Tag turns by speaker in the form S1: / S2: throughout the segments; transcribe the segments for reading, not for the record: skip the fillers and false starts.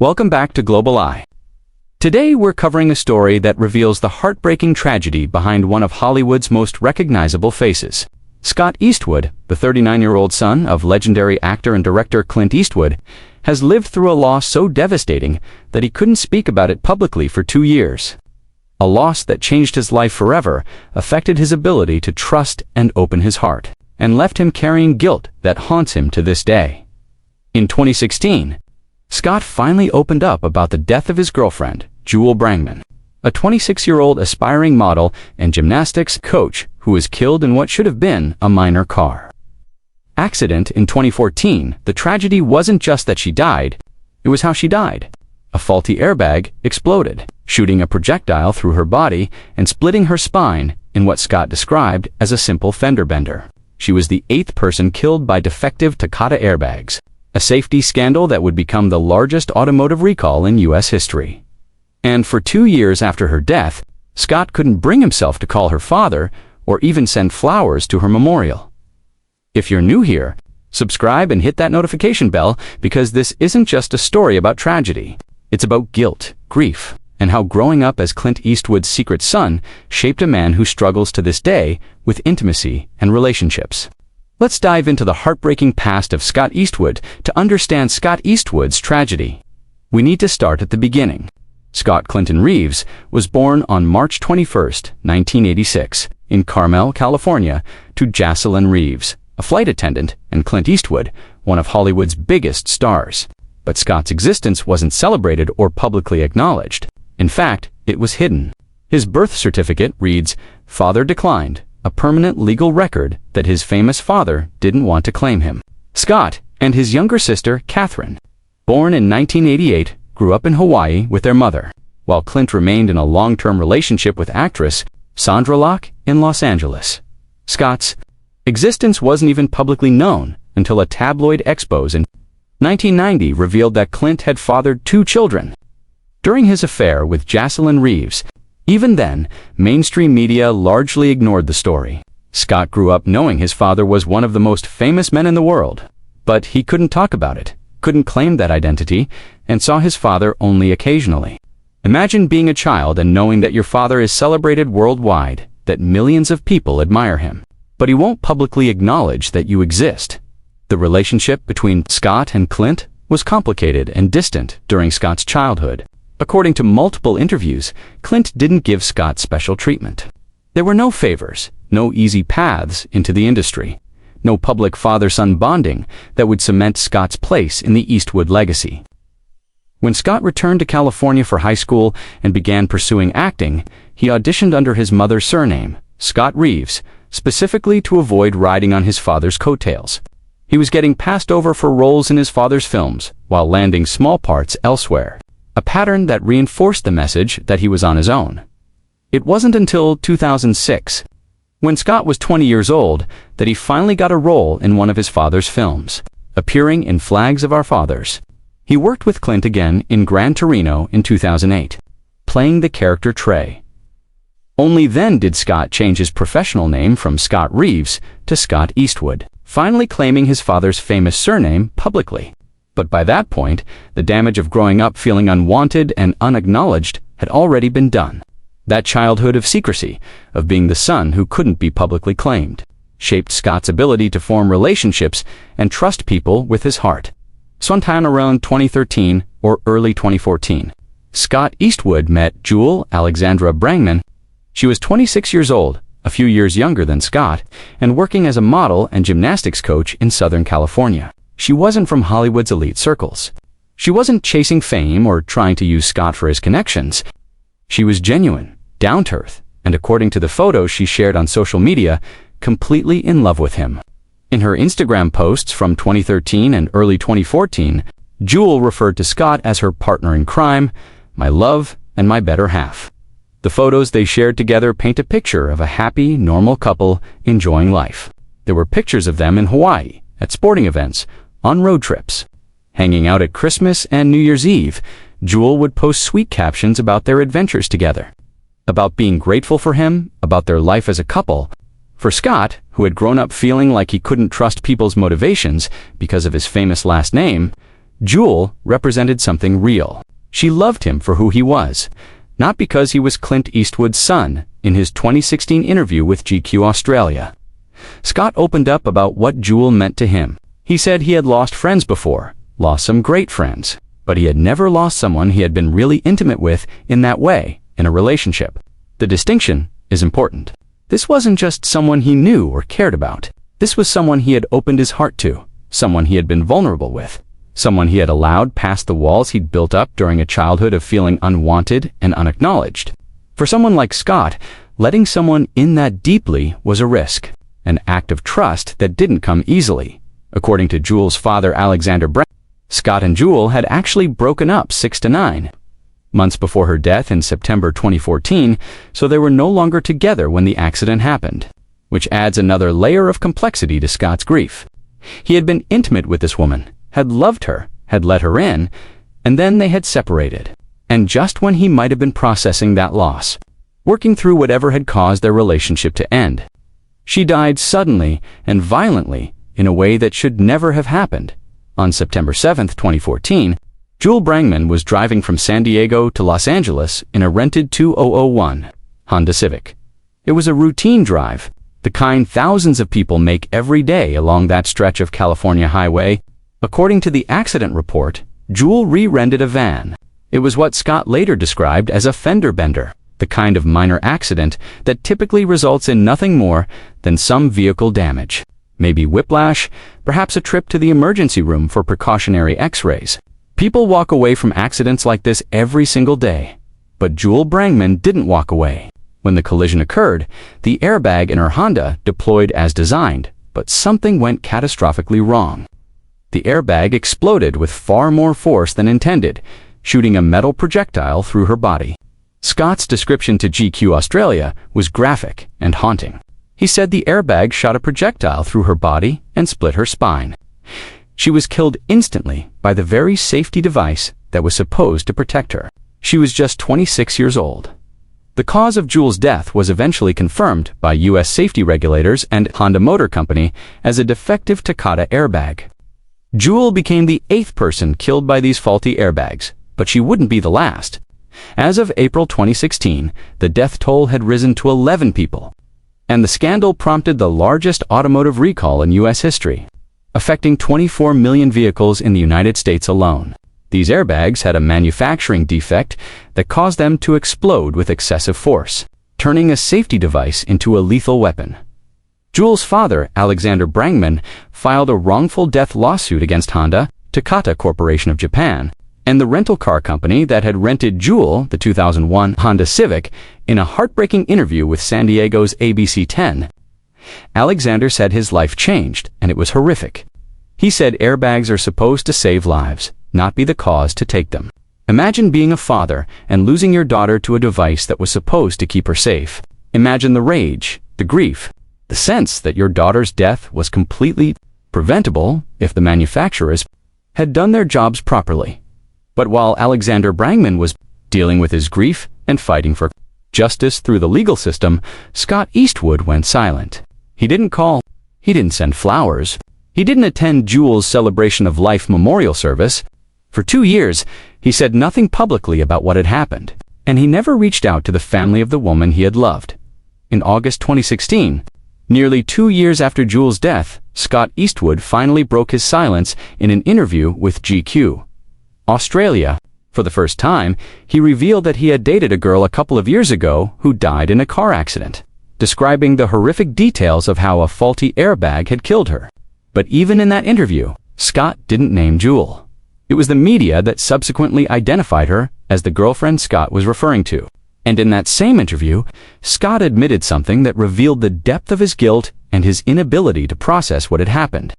S1: Welcome back to Global Eye. Today we're covering a story that reveals the heartbreaking tragedy behind one of Hollywood's most recognizable faces. Scott Eastwood, the 39-year-old son of legendary actor and director Clint Eastwood, has lived through a loss so devastating that he couldn't speak about it publicly for 2 years. A loss that changed his life forever, affected his ability to trust and open his heart, and left him carrying guilt that haunts him to this day. In 2016, Scott finally opened up about the death of his girlfriend, Jewel Brangman, a 26-year-old aspiring model and gymnastics coach who was killed in what should have been a minor car accident in 2014. The tragedy wasn't just that she died, it was how she died. A faulty airbag exploded, shooting a projectile through her body and splitting her spine in what Scott described as a simple fender bender. She was the 8th person killed by defective Takata airbags, a safety scandal that would become the largest automotive recall in U.S. history. And for 2 years after her death, Scott couldn't bring himself to call her father or even send flowers to her memorial. If you're new here, subscribe and hit that notification bell, because this isn't just a story about tragedy. It's about guilt, grief, and how growing up as Clint Eastwood's secret son shaped a man who struggles to this day with intimacy and relationships. Let's dive into the heartbreaking past of Scott Eastwood to understand Scott Eastwood's tragedy. We need to start at the beginning. Scott Clinton Reeves was born on March 21, 1986, in Carmel, California, to Jocelyn Reeves, a flight attendant, and Clint Eastwood, one of Hollywood's biggest stars. But Scott's existence wasn't celebrated or publicly acknowledged. In fact, it was hidden. His birth certificate reads, "Father declined," a permanent legal record that his famous father didn't want to claim him. Scott and his younger sister, Catherine, born in 1988, grew up in Hawaii with their mother, while Clint remained in a long-term relationship with actress Sandra Locke in Los Angeles. Scott's existence wasn't even publicly known until a tabloid expose in 1990 revealed that Clint had fathered 2 children. During his affair with Jocelyn Reeves, even then, mainstream media largely ignored the story. Scott grew up knowing his father was one of the most famous men in the world, but he couldn't talk about it, couldn't claim that identity, and saw his father only occasionally. Imagine being a child and knowing that your father is celebrated worldwide, that millions of people admire him, but he won't publicly acknowledge that you exist. The relationship between Scott and Clint was complicated and distant during Scott's childhood. According to multiple interviews, Clint didn't give Scott special treatment. There were no favors, no easy paths into the industry, no public father-son bonding that would cement Scott's place in the Eastwood legacy. When Scott returned to California for high school and began pursuing acting, he auditioned under his mother's surname, Scott Reeves, specifically to avoid riding on his father's coattails. He was getting passed over for roles in his father's films while landing small parts elsewhere, a pattern that reinforced the message that he was on his own. It wasn't until 2006, when Scott was 20 years old, that he finally got a role in one of his father's films, appearing in Flags of Our Fathers. He worked with Clint again in Gran Torino in 2008, playing the character Trey. Only then did Scott change his professional name from Scott Reeves to Scott Eastwood, finally claiming his father's famous surname publicly. But by that point, the damage of growing up feeling unwanted and unacknowledged had already been done. That childhood of secrecy, of being the son who couldn't be publicly claimed, shaped Scott's ability to form relationships and trust people with his heart. Sometime around 2013 or early 2014, Scott Eastwood met Jewel Alexandra Brangman. She was 26 years old, a few years younger than Scott, and working as a model and gymnastics coach in Southern California. She wasn't from Hollywood's elite circles. She wasn't chasing fame or trying to use Scott for his connections. She was genuine, down-to-earth, and according to the photos she shared on social media, completely in love with him. In her Instagram posts from 2013 and early 2014, Jewel referred to Scott as her partner in crime, my love, and my better half. The photos they shared together paint a picture of a happy, normal couple enjoying life. There were pictures of them in Hawaii, at sporting events, on road trips. Hanging out at Christmas and New Year's Eve, Jewel would post sweet captions about their adventures together, about being grateful for him, about their life as a couple. For Scott, who had grown up feeling like he couldn't trust people's motivations because of his famous last name, Jewel represented something real. She loved him for who he was, not because he was Clint Eastwood's son. In his 2016 interview with GQ Australia, Scott opened up about what Jewel meant to him. He said he had lost friends before, lost some great friends, but he had never lost someone he had been really intimate with in that way, in a relationship. The distinction is important. This wasn't just someone he knew or cared about. This was someone he had opened his heart to, someone he had been vulnerable with, someone he had allowed past the walls he'd built up during a childhood of feeling unwanted and unacknowledged. For someone like Scott, letting someone in that deeply was a risk, an act of trust that didn't come easily. According to Jewel's father, Alexander Brankman, Scott and Jewel had actually broken up 6 to 9 months before her death in September 2014, so they were no longer together when the accident happened, which adds another layer of complexity to Scott's grief. He had been intimate with this woman, had loved her, had let her in, and then they had separated. And just when he might have been processing that loss, working through whatever had caused their relationship to end, she died suddenly and violently in a way that should never have happened. On September 7, 2014, Jewel Brankman was driving from San Diego to Los Angeles in a rented 2001 Honda Civic. It was a routine drive, the kind thousands of people make every day along that stretch of California highway. According to the accident report, Jewel re-rented a van. It was what Scott later described as a fender bender, the kind of minor accident that typically results in nothing more than some vehicle damage. Maybe whiplash, perhaps a trip to the emergency room for precautionary x-rays. People walk away from accidents like this every single day. But Jewel Brankman didn't walk away. When the collision occurred, the airbag in her Honda deployed as designed, but something went catastrophically wrong. The airbag exploded with far more force than intended, shooting a metal projectile through her body. Scott's description to GQ Australia was graphic and haunting. He said the airbag shot a projectile through her body and split her spine. She was killed instantly by the very safety device that was supposed to protect her. She was just 26 years old. The cause of Jewel's death was eventually confirmed by U.S. safety regulators and Honda Motor Company as a defective Takata airbag. Jewel became the 8th person killed by these faulty airbags, but she wouldn't be the last. As of April 2016, the death toll had risen to 11 people, and the scandal prompted the largest automotive recall in U.S. history, affecting 24 million vehicles in the United States alone. These airbags had a manufacturing defect that caused them to explode with excessive force, turning a safety device into a lethal weapon. Jewel's father, Alexander Brankman, filed a wrongful death lawsuit against Honda, Takata Corporation of Japan, and the rental car company that had rented Jewel, the 2001 Honda Civic, in a heartbreaking interview with San Diego's ABC 10. Alexander said his life changed, and it was horrific. He said airbags are supposed to save lives, not be the cause to take them. Imagine being a father and losing your daughter to a device that was supposed to keep her safe. Imagine the rage, the grief, the sense that your daughter's death was completely preventable if the manufacturers had done their jobs properly. But while Alexander Brankman was dealing with his grief and fighting for justice through the legal system, Scott Eastwood went silent. He didn't call. He didn't send flowers. He didn't attend Jewel's celebration of life memorial service. For 2 years, he said nothing publicly about what had happened, and he never reached out to the family of the woman he had loved. In August 2016, nearly 2 years after Jewel's death, Scott Eastwood finally broke his silence in an interview with GQ Australia. For the first time, he revealed that he had dated a girl a couple of years ago who died in a car accident, describing the horrific details of how a faulty airbag had killed her. But even in that interview, Scott didn't name Jewel. It was the media that subsequently identified her as the girlfriend Scott was referring to. And in that same interview, Scott admitted something that revealed the depth of his guilt and his inability to process what had happened.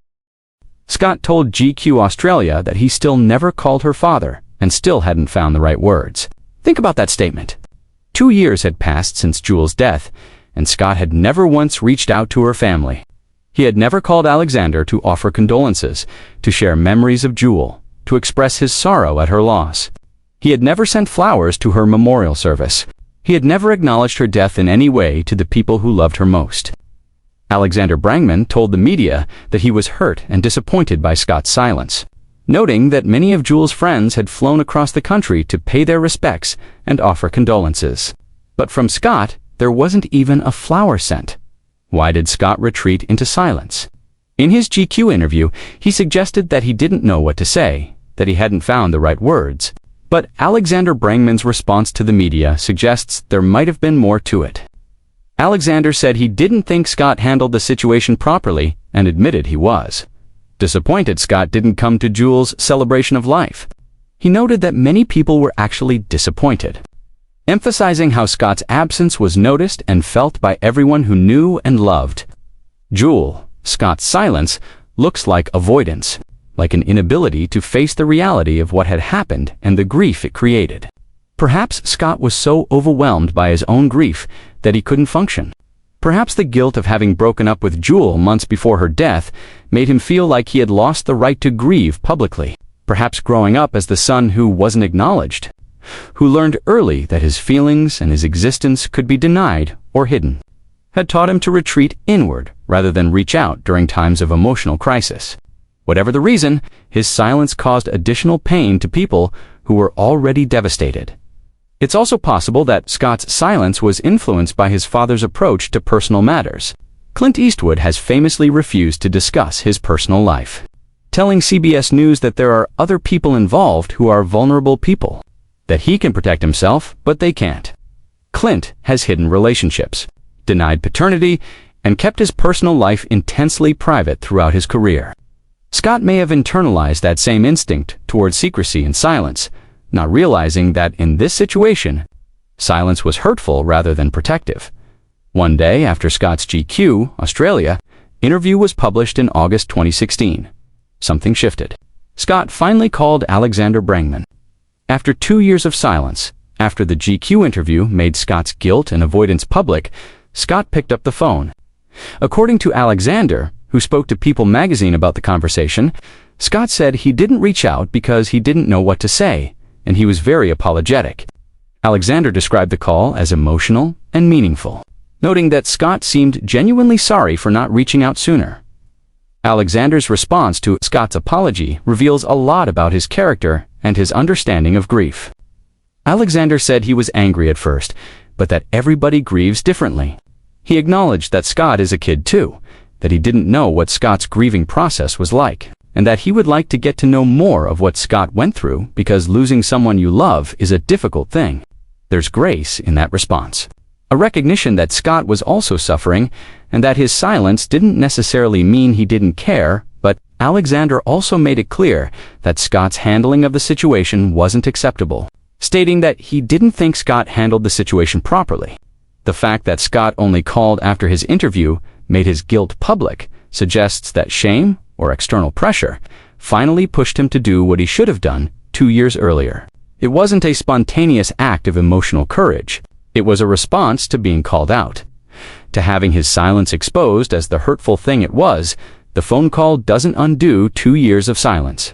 S1: Scott told GQ Australia that he still never called her father and still hadn't found the right words. Think about that statement. 2 years had passed since Jewel's death, and Scott had never once reached out to her family. He had never called Alexander to offer condolences, to share memories of Jewel, to express his sorrow at her loss. He had never sent flowers to her memorial service. He had never acknowledged her death in any way to the people who loved her most. Alexander Brankman told the media that he was hurt and disappointed by Scott's silence. noting that many of Jules' friends had flown across the country to pay their respects and offer condolences. But from Scott, there wasn't even a flower scent. Why did Scott retreat into silence? In his GQ interview, he suggested that he didn't know what to say, that he hadn't found the right words. But Alexander Brangman's response to the media suggests there might have been more to it. Alexander said he didn't think Scott handled the situation properly and admitted he was. Disappointed, Scott didn't come to Jules' celebration of life. He noted that many people were actually disappointed, emphasizing how Scott's absence was noticed and felt by everyone who knew and loved Jules. Scott's silence looks like avoidance, like an inability to face the reality of what had happened and the grief it created. Perhaps Scott was so overwhelmed by his own grief that he couldn't function. Perhaps the guilt of having broken up with Jules months before her death made him feel like he had lost the right to grieve publicly. Perhaps growing up as the son who wasn't acknowledged, who learned early that his feelings and his existence could be denied or hidden, had taught him to retreat inward rather than reach out during times of emotional crisis. Whatever the reason, his silence caused additional pain to people who were already devastated. It's also possible that Scott's silence was influenced by his father's approach to personal matters. Clint Eastwood has famously refused to discuss his personal life, telling CBS News that there are other people involved who are vulnerable people, that he can protect himself, but they can't. Clint has hidden relationships, denied paternity, and kept his personal life intensely private throughout his career. Scott may have internalized that same instinct towards secrecy and silence, not realizing that in this situation, silence was hurtful rather than protective. One day after Scott's GQ, Australia, interview was published in August 2016. Something shifted. Scott finally called Alexander Brangman. After 2 years of silence, after the GQ interview made Scott's guilt and avoidance public, Scott picked up the phone. According to Alexander, who spoke to People magazine about the conversation, Scott said he didn't reach out because he didn't know what to say, and he was very apologetic. Alexander described the call as emotional and meaningful, noting that Scott seemed genuinely sorry for not reaching out sooner. Alexander's response to Scott's apology reveals a lot about his character and his understanding of grief. Alexander said he was angry at first, but that everybody grieves differently. He acknowledged that Scott is a kid too, that he didn't know what Scott's grieving process was like, and that he would like to get to know more of what Scott went through because losing someone you love is a difficult thing. There's grace in that response, a recognition that Scott was also suffering and that his silence didn't necessarily mean he didn't care, but Alexander also made it clear that Scott's handling of the situation wasn't acceptable, stating that he didn't think Scott handled the situation properly. The fact that Scott only called after his interview made his guilt public suggests that shame or external pressure finally pushed him to do what he should have done 2 years earlier. It wasn't a spontaneous act of emotional courage. It was a response to being called out, to having his silence exposed as the hurtful thing it was. The phone call doesn't undo 2 years of silence,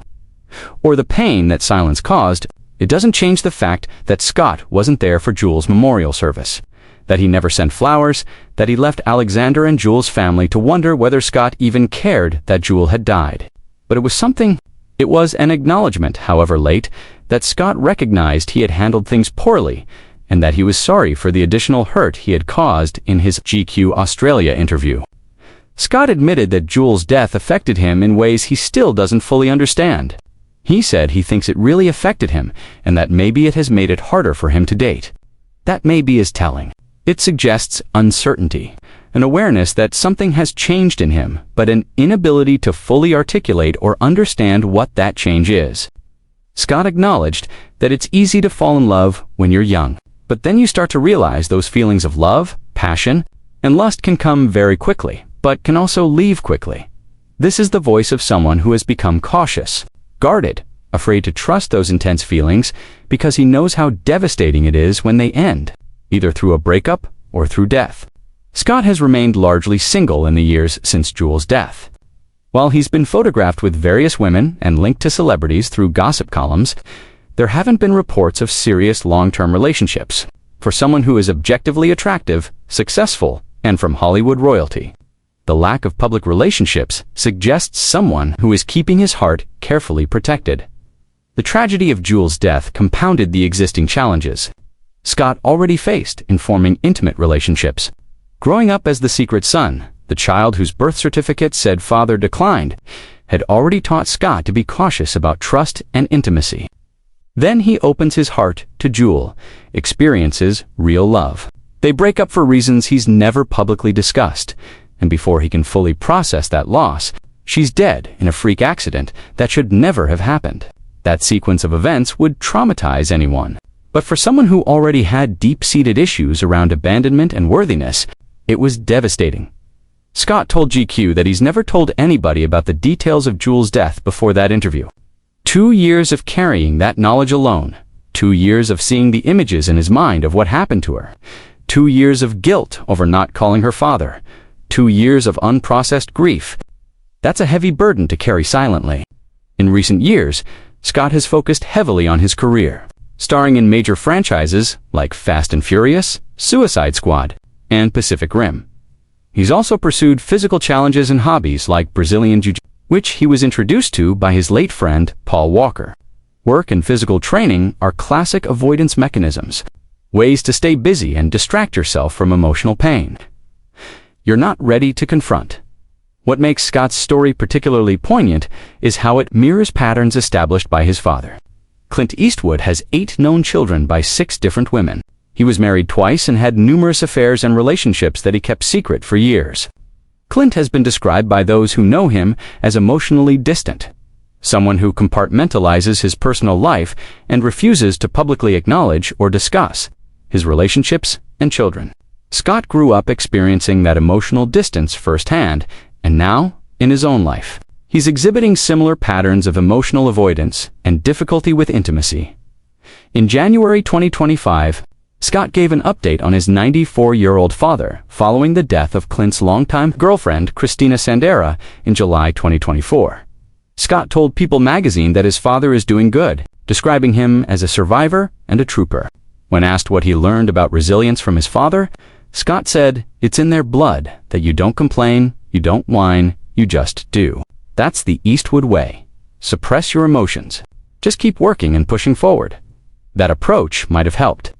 S1: or the pain that silence caused. It doesn't change the fact that Scott wasn't there for Jules' memorial service, that he never sent flowers, that he left Alexander and Jules' family to wonder whether Scott even cared that Jules had died. But it was an acknowledgement, however late, that Scott recognized he had handled things poorly and that he was sorry for the additional hurt he had caused in his GQ Australia interview. Scott admitted that Jules' death affected him in ways he still doesn't fully understand. He said he thinks it really affected him and that maybe it has made it harder for him to date. That maybe is telling. It suggests uncertainty, an awareness that something has changed in him, but an inability to fully articulate or understand what that change is. Scott acknowledged that it's easy to fall in love when you're young, but then you start to realize those feelings of love, passion, and lust can come very quickly, but can also leave quickly. This is the voice of someone who has become cautious, guarded, afraid to trust those intense feelings because he knows how devastating it is when they end, either through a breakup or through death. Scott has remained largely single in the years since Jules' death. While he's been photographed with various women and linked to celebrities through gossip columns, there haven't been reports of serious long-term relationships for someone who is objectively attractive, successful, and from Hollywood royalty. The lack of public relationships suggests someone who is keeping his heart carefully protected. The tragedy of Jewel's death compounded the existing challenges Scott already faced in forming intimate relationships. Growing up as the secret son, the child whose birth certificate said father declined, had already taught Scott to be cautious about trust and intimacy. Then he opens his heart to Jewel, experiences real love. They break up for reasons he's never publicly discussed, and before he can fully process that loss, she's dead in a freak accident that should never have happened. That sequence of events would traumatize anyone. But for someone who already had deep-seated issues around abandonment and worthiness, it was devastating. Scott told GQ that he's never told anybody about the details of Jewel's death before that interview. 2 years of carrying that knowledge alone, 2 years of seeing the images in his mind of what happened to her, 2 years of guilt over not calling her father, 2 years of unprocessed grief. That's a heavy burden to carry silently. In recent years, Scott has focused heavily on his career, starring in major franchises like Fast and Furious, Suicide Squad, and Pacific Rim. He's also pursued physical challenges and hobbies like Brazilian Jiu-Jitsu, which he was introduced to by his late friend Paul Walker. Work and physical training are classic avoidance mechanisms, ways to stay busy and distract yourself from emotional pain you're not ready to confront. What makes Scott's story particularly poignant is how it mirrors patterns established by his father. Clint Eastwood has 8 known children by 6 different women. He was married twice and had numerous affairs and relationships that he kept secret for years. Clint has been described by those who know him as emotionally distant, someone who compartmentalizes his personal life and refuses to publicly acknowledge or discuss his relationships and children. Scott grew up experiencing that emotional distance firsthand, and now, in his own life, he's exhibiting similar patterns of emotional avoidance and difficulty with intimacy. In January 2025, Scott gave an update on his 94-year-old father following the death of Clint's longtime girlfriend, Christina Sandera, in July 2024. Scott told People magazine that his father is doing good, describing him as a survivor and a trooper. When asked what he learned about resilience from his father, Scott said, "It's in their blood that you don't complain, you don't whine, you just do. That's the Eastwood way. Suppress your emotions. Just keep working and pushing forward." That approach might have helped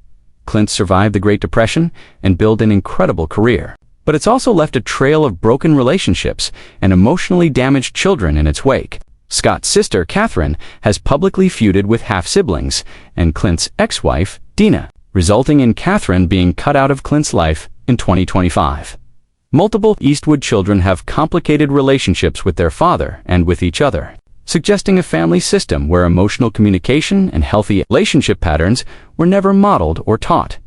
S1: Clint survived the Great Depression and built an incredible career. But it's also left a trail of broken relationships and emotionally damaged children in its wake. Scott's sister, Catherine, has publicly feuded with half-siblings, and Clint's ex-wife, Dina, resulting in Catherine being cut out of Clint's life in 2025. Multiple Eastwood children have complicated relationships with their father and with each other, suggesting a family system where emotional communication and healthy relationship patterns were never modeled or taught.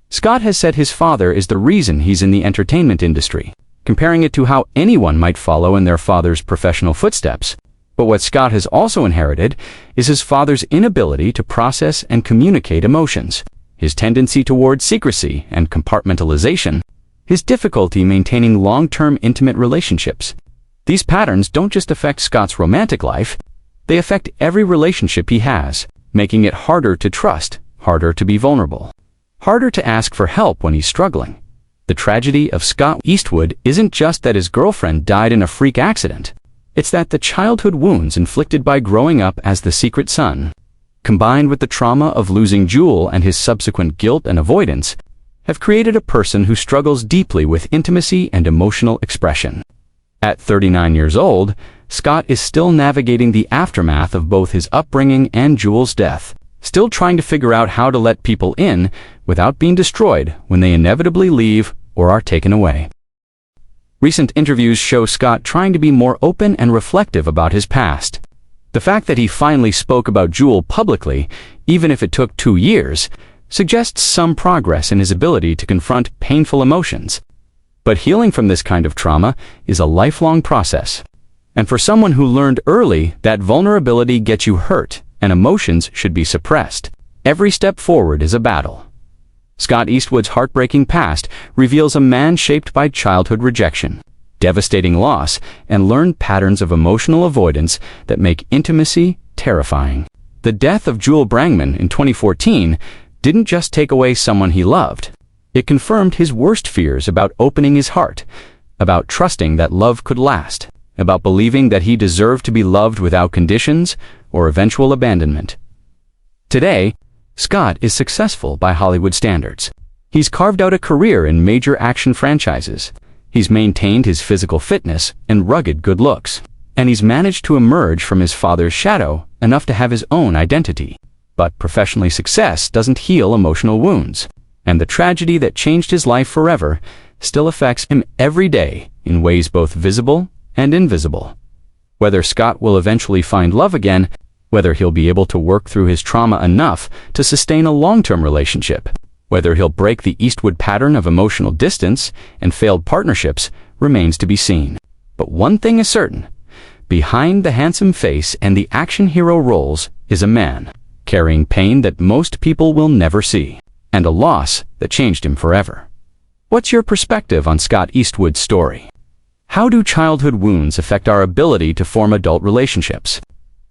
S1: Scott has said his father is the reason he's in the entertainment industry, comparing it to how anyone might follow in their father's professional footsteps. But what Scott has also inherited is his father's inability to process and communicate emotions, his tendency towards secrecy and compartmentalization, his difficulty maintaining long-term intimate relationships. These patterns don't just affect Scott's romantic life, they affect every relationship he has, making it harder to trust, harder to be vulnerable, harder to ask for help when he's struggling. The tragedy of Scott Eastwood isn't just that his girlfriend died in a freak accident. It's that the childhood wounds inflicted by growing up as the secret son, combined with the trauma of losing Jewel and his subsequent guilt and avoidance, have created a person who struggles deeply with intimacy and emotional expression. At 39 years old, Scott is still navigating the aftermath of both his upbringing and Jewel's death, still trying to figure out how to let people in without being destroyed when they inevitably leave or are taken away. Recent interviews show Scott trying to be more open and reflective about his past. The fact that he finally spoke about Jewel publicly, even if it took 2 years, suggests some progress in his ability to confront painful emotions. But healing from this kind of trauma is a lifelong process. And for someone who learned early that vulnerability gets you hurt and emotions should be suppressed, every step forward is a battle. Scott Eastwood's heartbreaking past reveals a man shaped by childhood rejection, devastating loss, and learned patterns of emotional avoidance that make intimacy terrifying. The death of Jewel Brangman in 2014 didn't just take away someone he loved. It confirmed his worst fears about opening his heart, about trusting that love could last, about believing that he deserved to be loved without conditions or eventual abandonment. Today, Scott is successful by Hollywood standards. He's carved out a career in major action franchises. He's maintained his physical fitness and rugged good looks. And he's managed to emerge from his father's shadow enough to have his own identity. But professional success doesn't heal emotional wounds. And the tragedy that changed his life forever still affects him every day in ways both visible and invisible. Whether Scott will eventually find love again, whether he'll be able to work through his trauma enough to sustain a long-term relationship, whether he'll break the Eastwood pattern of emotional distance and failed partnerships remains to be seen. But one thing is certain. Behind the handsome face and the action hero roles is a man, carrying pain that most people will never see, and a loss that changed him forever. What's your perspective on Scott Eastwood's story? How do childhood wounds affect our ability to form adult relationships?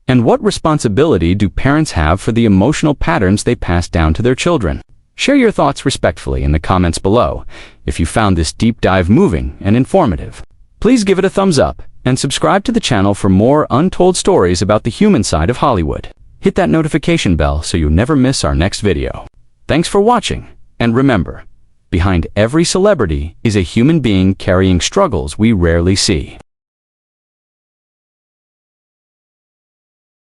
S1: And what responsibility do parents have for the emotional patterns they pass down to their children? Share your thoughts respectfully in the comments below. If you found this deep dive moving and informative, please give it a thumbs up and subscribe to the channel for more untold stories about the human side of Hollywood. Hit that notification bell so you never miss our next video. Thanks for watching, and remember, behind every celebrity is a human being carrying struggles we rarely see.